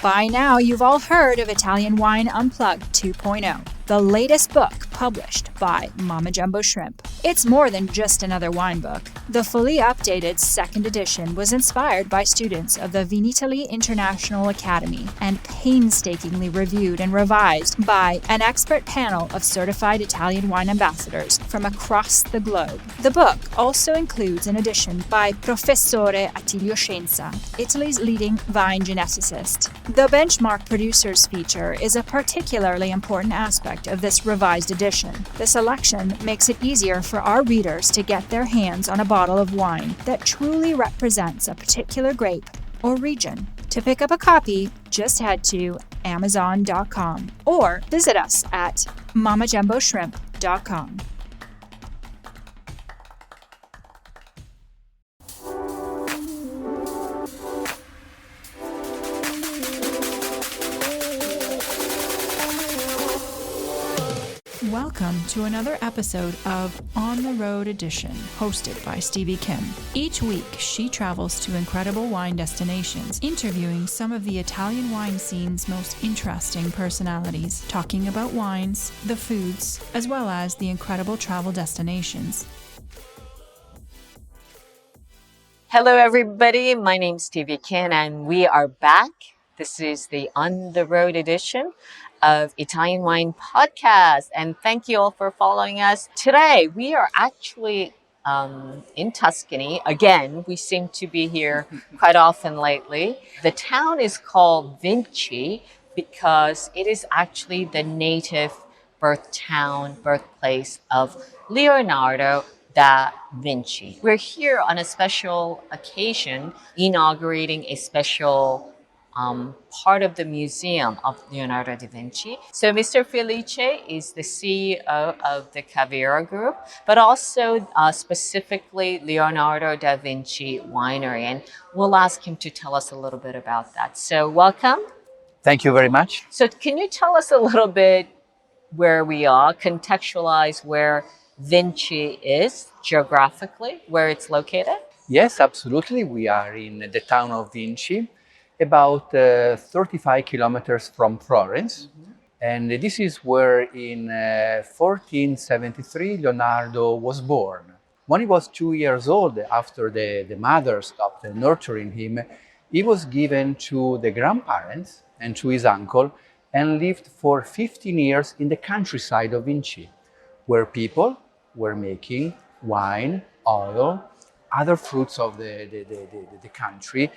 By now, you've all heard of Italian Wine Unplugged 2.0, the latest book published by Mama Jumbo Shrimp. It's more than just another wine book. The fully updated second edition was inspired by students of the Vinitaly International Academy and painstakingly reviewed and revised by an expert panel of certified Italian wine ambassadors from across the globe. The book also includes an edition by Professor Scienza, Italy's leading vine geneticist. The benchmark producers feature is a particularly important aspect of this revised edition. The selection makes it easier for our readers to get their hands on a bottle of wine that truly represents a particular grape or region. To pick up a copy, just head to Amazon.com or visit us at MamaJumboShrimp.com. Welcome to another episode of On the Road Edition, hosted by Stevie Kim. Each week, she travels to incredible wine destinations, interviewing some of the Italian wine scene's most interesting personalities, talking about wines, the foods, as well as the incredible travel destinations. Hello, everybody. My name's Stevie Kim, and we are back. This is the On the Road Edition of Italian Wine Podcast, and thank you all for following us. Today we are actually in Tuscany. Again, we seem to be here quite often lately. The town is called Vinci because it is actually the native birthplace of Leonardo da Vinci. We're here on a special occasion, inaugurating a special part of the museum of Leonardo da Vinci. So Mr. Felice is the CEO of the Caviro group, but also specifically Leonardo da Vinci Winery. And we'll ask him to tell us a little bit about that. So welcome. Thank you very much. So can you tell us a little bit where we are, contextualize where Vinci is geographically, where it's located? Yes, absolutely. We are in the town of Vinci, about 35 kilometers from Florence. Mm-hmm. And this is where in 1473 Leonardo was born. When he was 2 years old, after the mother stopped nurturing him, he was given to the grandparents and to his uncle and lived for 15 years in the countryside of Vinci, where people were making wine, oil, other fruits of the country.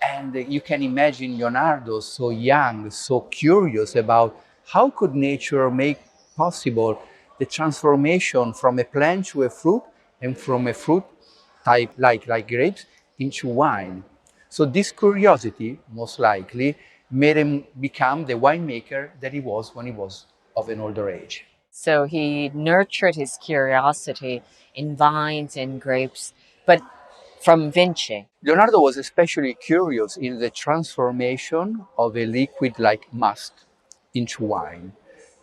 And you can imagine Leonardo so young, so curious about how could nature make possible the transformation from a plant to a fruit and from a fruit type like grapes into wine. So this curiosity, most likely, made him become the winemaker that he was when he was of an older age. So he nurtured his curiosity in vines and grapes, but from Vinci. Leonardo was especially curious in the transformation of a liquid like must into wine.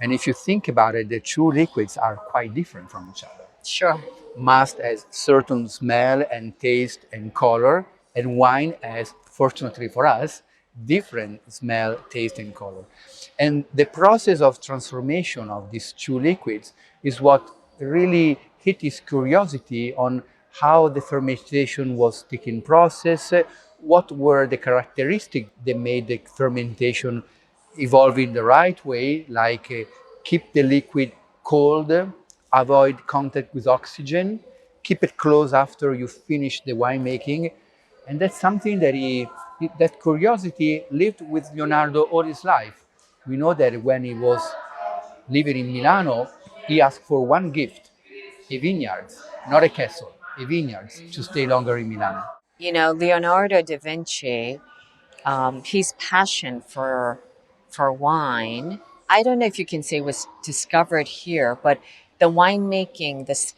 And if you think about it, the two liquids are quite different from each other. Sure. Must has certain smell and taste and color, and wine has, fortunately for us, different smell, taste, and color. And the process of transformation of these two liquids is what really hit his curiosity on how the fermentation was taking process, what were the characteristics that made the fermentation evolve in the right way, like keep the liquid cold, avoid contact with oxygen, keep it close after you finish the winemaking. And that's something that that curiosity lived with Leonardo all his life. We know that when he was living in Milano, he asked for one gift, a vineyard, not a castle. A vineyard to stay longer in Milan. You know, Leonardo da Vinci, his passion for wine, I don't know if you can say was discovered here, but the winemaking, this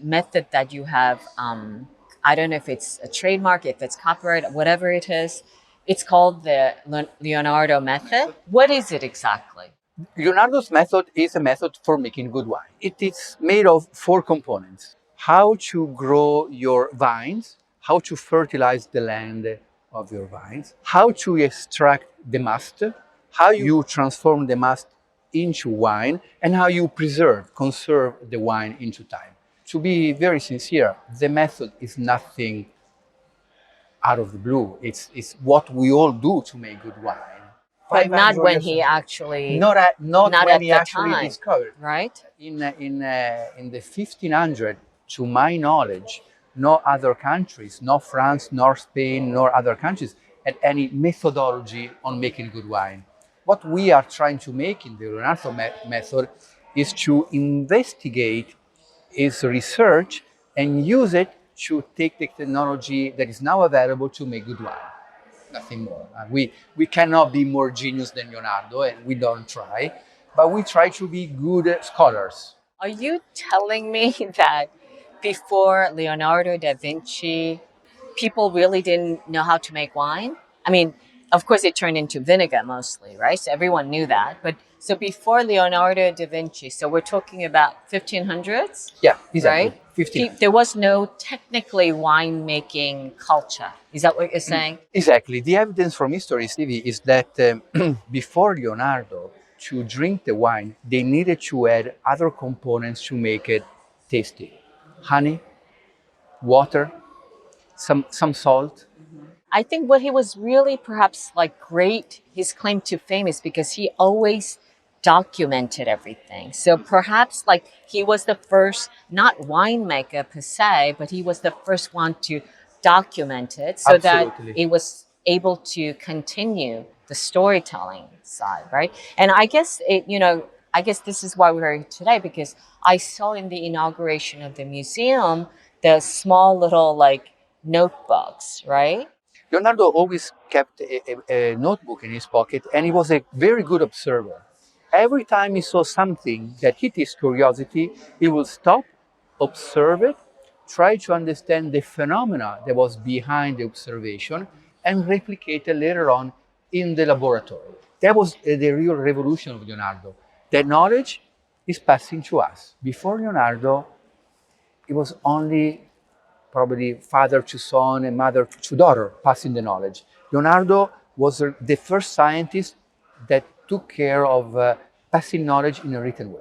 method that you have, I don't know if it's a trademark, if it's copyright, whatever it is, it's called the Leonardo method. What is it exactly? Leonardo's method is a method for making good wine. It is made of 4 components. How to grow your vines, how to fertilize the land of your vines, how to extract the must, how you transform the must into wine, and how you conserve the wine into time. To be very sincere, the method is nothing out of the blue. It's what we all do to make good wine. But not 500 when years he ago. actually, Not not when at he the actually time, discovered. right? In the 1500, to my knowledge, no other countries, no France, nor Spain, nor other countries had any methodology on making good wine. What we are trying to make in the Leonardo method is to investigate is research and use it to take the technology that is now available to make good wine. Nothing more. We cannot be more genius than Leonardo, and we don't try, but we try to be good scholars. Are you telling me that before Leonardo da Vinci, people really didn't know how to make wine? I mean, of course, it turned into vinegar mostly, right? So everyone knew that. But so before Leonardo da Vinci, so we're talking about 1500s, Yeah, exactly. right? 15. There was no technically winemaking culture. Is that what you're saying? Exactly. The evidence from history, Stevie, is that before Leonardo, to drink the wine, they needed to add other components to make it tasty. Honey, water, some salt. I think what he was really perhaps like great, his claim to fame is because he always documented everything. So perhaps like he was the first, not winemaker per se, but he was the first one to document it so that Absolutely. it was able to continue the storytelling side, right? And I guess I guess this is why we're here today because I saw in the inauguration of the museum the small little like notebooks, right? Leonardo always kept a notebook in his pocket, and he was a very good observer. Every time he saw something that hit his curiosity, he would stop, observe it, try to understand the phenomena that was behind the observation, and replicate it later on in the laboratory. That was the real revolution of Leonardo. That knowledge is passing to us. Before Leonardo, it was only probably father to son and mother to daughter, passing the knowledge. Leonardo was the first scientist that took care of passing knowledge in a written way.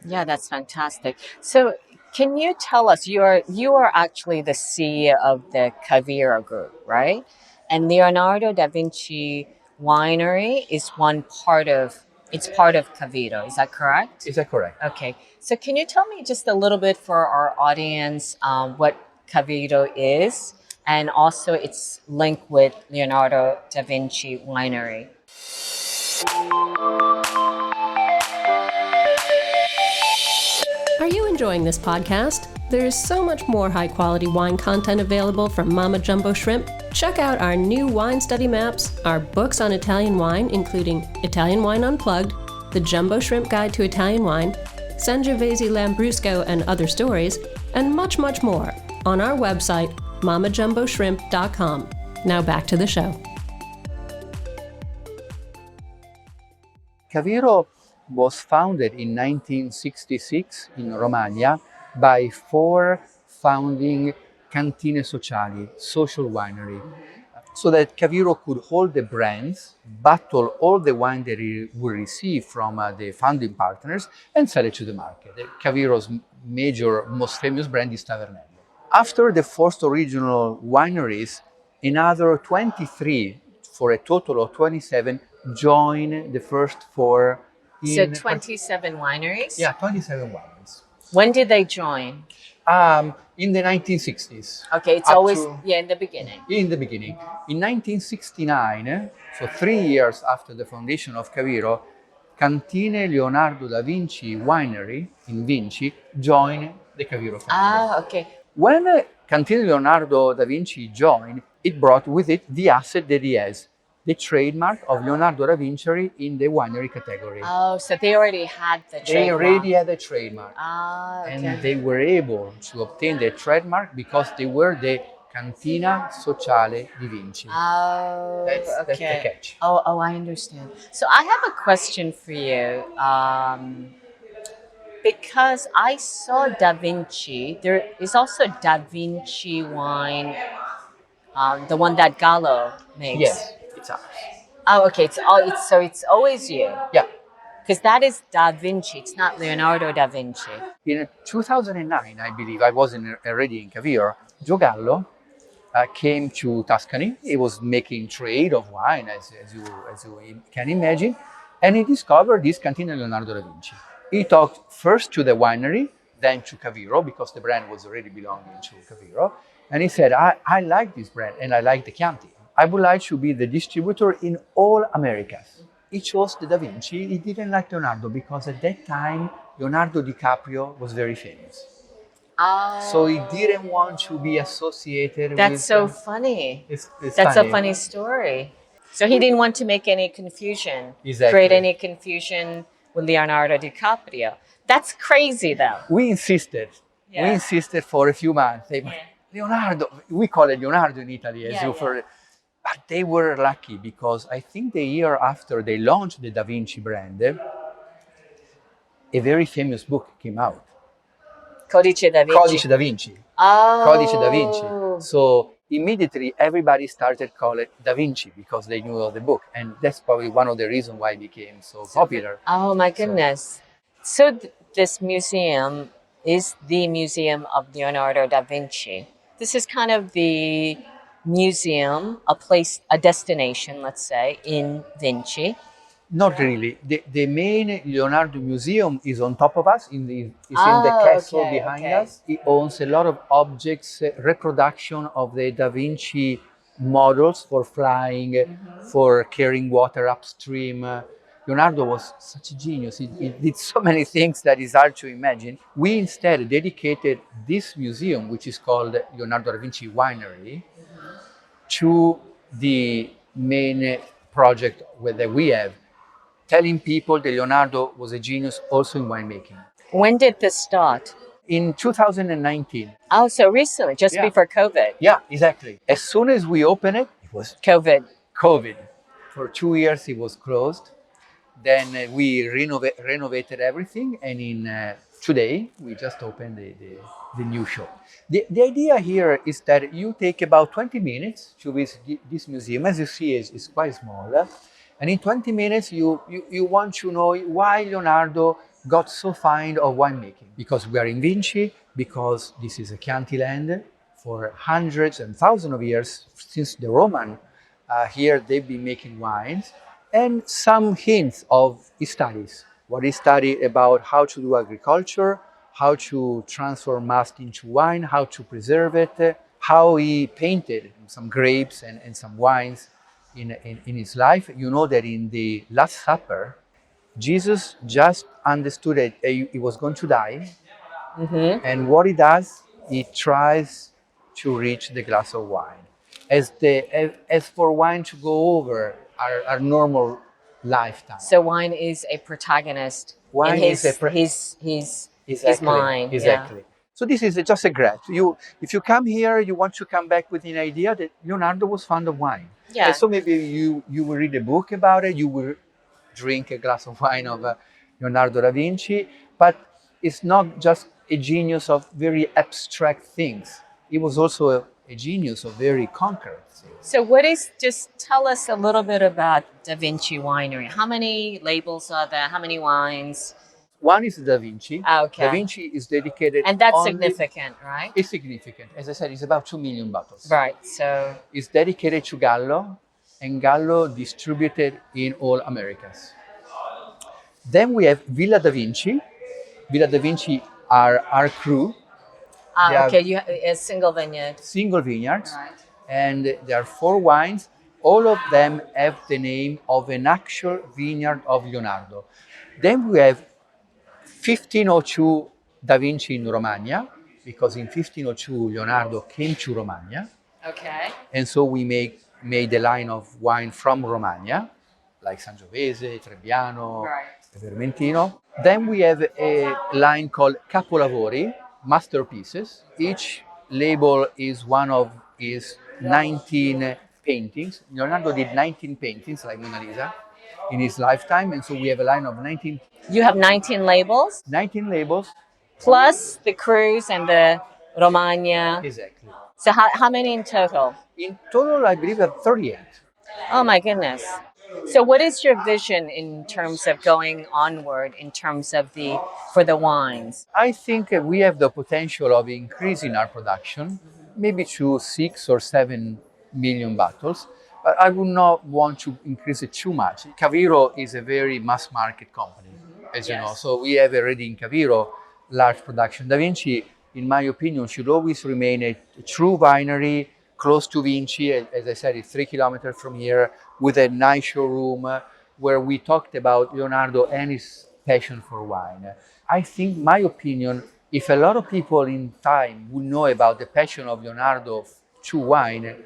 Yeah, that's fantastic. So, can you tell us you are actually the CEO of the Caviro group, right? And Leonardo da Vinci Winery is one part of it's part of Caviro. Is that correct? Is that correct? Okay. So, can you tell me just a little bit for our audience what Caviro is, and also its link with Leonardo da Vinci Winery? Are you enjoying this podcast? There is so much more high-quality wine content available from Mama Jumbo Shrimp. Check out our new wine study maps, our books on Italian wine, including Italian Wine Unplugged, The Jumbo Shrimp Guide to Italian Wine, Sangiovese Lambrusco and Other Stories, and much, much more on our website, mamajumboshrimp.com. Now back to the show. Caviro was founded in 1966 in Romagna by 4 founding cantine sociali, social winery, so that Caviro could hold the brands, bottle all the wine that it would receive from the founding partners, and sell it to the market. Caviro's major, most famous brand is Tavernello. After the first original wineries, another 23, for a total of 27, joined the first 4 So 27 wineries? Yeah, 27 wineries. When did they join? In the 1960s. Okay, it's Up always, to- in the beginning. In the beginning. In 1969, so 3 years after the foundation of Caviro, Cantine Leonardo da Vinci Winery in Vinci joined the Caviro family. Ah, okay. When Cantine Leonardo da Vinci joined, it brought with it the asset that he has, the trademark of Leonardo da Vinci in the winery category. Oh, so they already had the trademark. They already had a trademark. Ah, okay. And they were able to obtain the trademark because they were the Cantina Sociale di Vinci. Oh, That's the okay. catch. Oh, I understand. So I have a question for you. Because I saw Da Vinci, there is also Da Vinci wine The one that Gallo makes. Yes, it's ours. Oh, okay. It's always you. Yeah. Because that is Da Vinci. It's not Leonardo da Vinci. In 2009, I believe, I was already in Caviro. Joe Gallo came to Tuscany. He was making trade of wine, as you can imagine, and he discovered this Cantina Leonardo da Vinci. He talked first to the winery, then to Caviro, because the brand was already belonging to Caviro. And he said, I like this brand and I like the Chianti. I would like to be the distributor in all Americas. He chose the Da Vinci. He didn't like Leonardo because at that time, Leonardo DiCaprio was very famous. Oh. So he didn't want to be associated That's with... so funny. It's That's funny. a funny story. So he didn't want to make any confusion, Exactly. create any confusion with Leonardo DiCaprio. That's crazy, though. We insisted. Yeah. We insisted for a few months. Leonardo, we call it Leonardo in Italy, as you heard. But they were lucky because I think the year after they launched the Da Vinci brand, a very famous book came out. Codice da Vinci. Codice da Vinci. Oh. Codice da Vinci. So immediately everybody started calling it Da Vinci because they knew of the book. And that's probably one of the reasons why it became so popular. Oh my goodness. So this museum is the Museum of Leonardo da Vinci. This is kind of the museum, a place, a destination, let's say, in Vinci. Not really. The main Leonardo Museum is on top of us, in the castle behind us. It owns a lot of objects, reproduction of the Da Vinci models for flying, for carrying water upstream. Leonardo was such a genius. He did so many things that is hard to imagine. We instead dedicated this museum, which is called Leonardo da Vinci Winery, to the main project that we have, telling people that Leonardo was a genius also in winemaking. When did this start? In 2019. Oh, so recently, just before COVID. Yeah, exactly. As soon as we opened it, it was COVID. For 2 years, it was closed. Then we renovated everything, and in today we just opened the new shop. The idea here is that you take about 20 minutes to visit this museum. As you see, it's quite small. And in 20 minutes, you want to know why Leonardo got so fond of winemaking. Because we are in Vinci, because this is a Chianti land. For hundreds and thousands of years, since the Roman, here they've been making wines. And some hints of his studies. What he studied about how to do agriculture, how to transform must into wine, how to preserve it, how he painted some grapes and some wines in his life. You know that in the Last Supper, Jesus just understood that he was going to die. Mm-hmm. And what he does, he tries to reach the glass of wine. As for wine to go over our normal lifetime. So wine is a protagonist Wine in his, is a his mind. Exactly. Yeah. So this is just a grad. If you come here, you want to come back with an idea that Leonardo was fond of wine. Yeah. And so maybe you will read a book about it, you will drink a glass of wine of Leonardo da Vinci, but it's not just a genius of very abstract things. He was also a genius of very concrete things. So just tell us a little bit about Da Vinci Winery. How many labels are there? How many wines? One is Da Vinci. Okay. Da Vinci is dedicated. And that's significant, right? It's significant. As I said, it's about 2 million bottles. Right. So it's dedicated to Gallo, and Gallo distributed in all Americas. Then we have Villa Da Vinci. Villa Da Vinci are our crew. Okay, you have a single vineyard. Single vineyards. Right. And there are 4 wines. All of them have the name of an actual vineyard of Leonardo. Then we have 1502 Da Vinci in Romagna, because in 1502 Leonardo came to Romagna. Okay. And so we made a line of wine from Romagna, like Sangiovese, Trebbiano, Vermentino. Then we have a line called Capolavori, masterpieces. Each label is one of his 19 paintings. Leonardo did 19 paintings, like Mona Lisa, in his lifetime. And so we have a line of 19. You have 19 labels? 19 labels. Plus the cruise and the Romagna. Exactly. So how many in total? In total, I believe that 38. Oh my goodness. So what is your vision in terms of going onward in terms of for the wines? I think we have the potential of increasing our production, maybe to 6 or 7 million bottles. But I would not want to increase it too much. Caviro is a very mass market company, as you know. So we have already in Caviro large production. Da Vinci, in my opinion, should always remain a true winery close to Vinci. As I said, it's 3 kilometers from here, with a nice showroom where we talked about Leonardo and his passion for wine. I think, my opinion, if a lot of people in time would know about the passion of Leonardo to wine,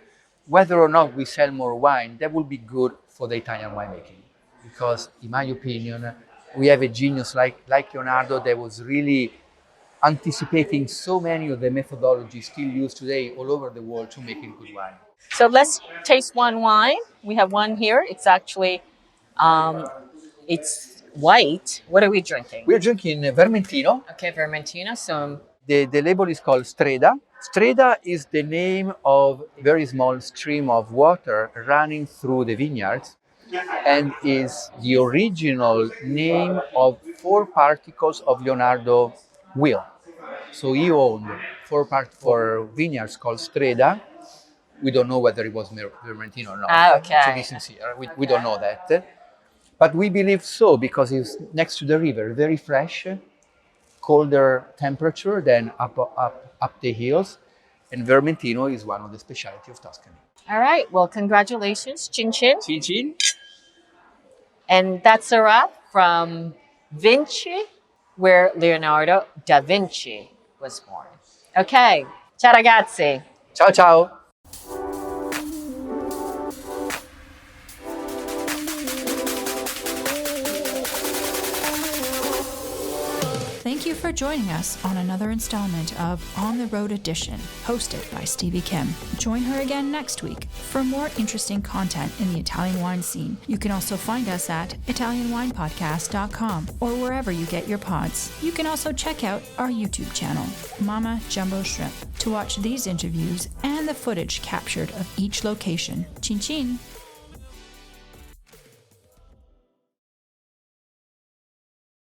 whether or not we sell more wine, that would be good for the Italian winemaking. Because, in my opinion, we have a genius like Leonardo that was really anticipating so many of the methodologies still used today all over the world to making good wine. So let's taste one wine. We have one here. It's actually, it's white. What are we drinking? We're drinking Vermentino. Okay, Vermentino. So the label is called Streda. Streda is the name of a very small stream of water running through the vineyards, and is the original name of 4 particles of Leonardo's will. So he owned 4 vineyards called Streda. We don't know whether it was Vermentino or not. okay. To be sincere, we don't know that. But we believe so because it's next to the river, very fresh, colder temperature than up the hills. And Vermentino is one of the specialties of Tuscany. all right. Well, congratulations, Chin Chin. Chin chin. And that's a wrap from Vinci, where Leonardo da Vinci was born. Okay. Ciao ragazzi. Ciao ciao. Thank you for joining us on another installment of On the Road Edition, hosted by Stevie Kim. Join her again next week for more interesting content in the Italian wine scene. You can also find us at ItalianWinePodcast.com or wherever you get your pods. You can also check out our YouTube channel, Mama Jumbo Shrimp, to watch these interviews and the footage captured of each location. Chin chin!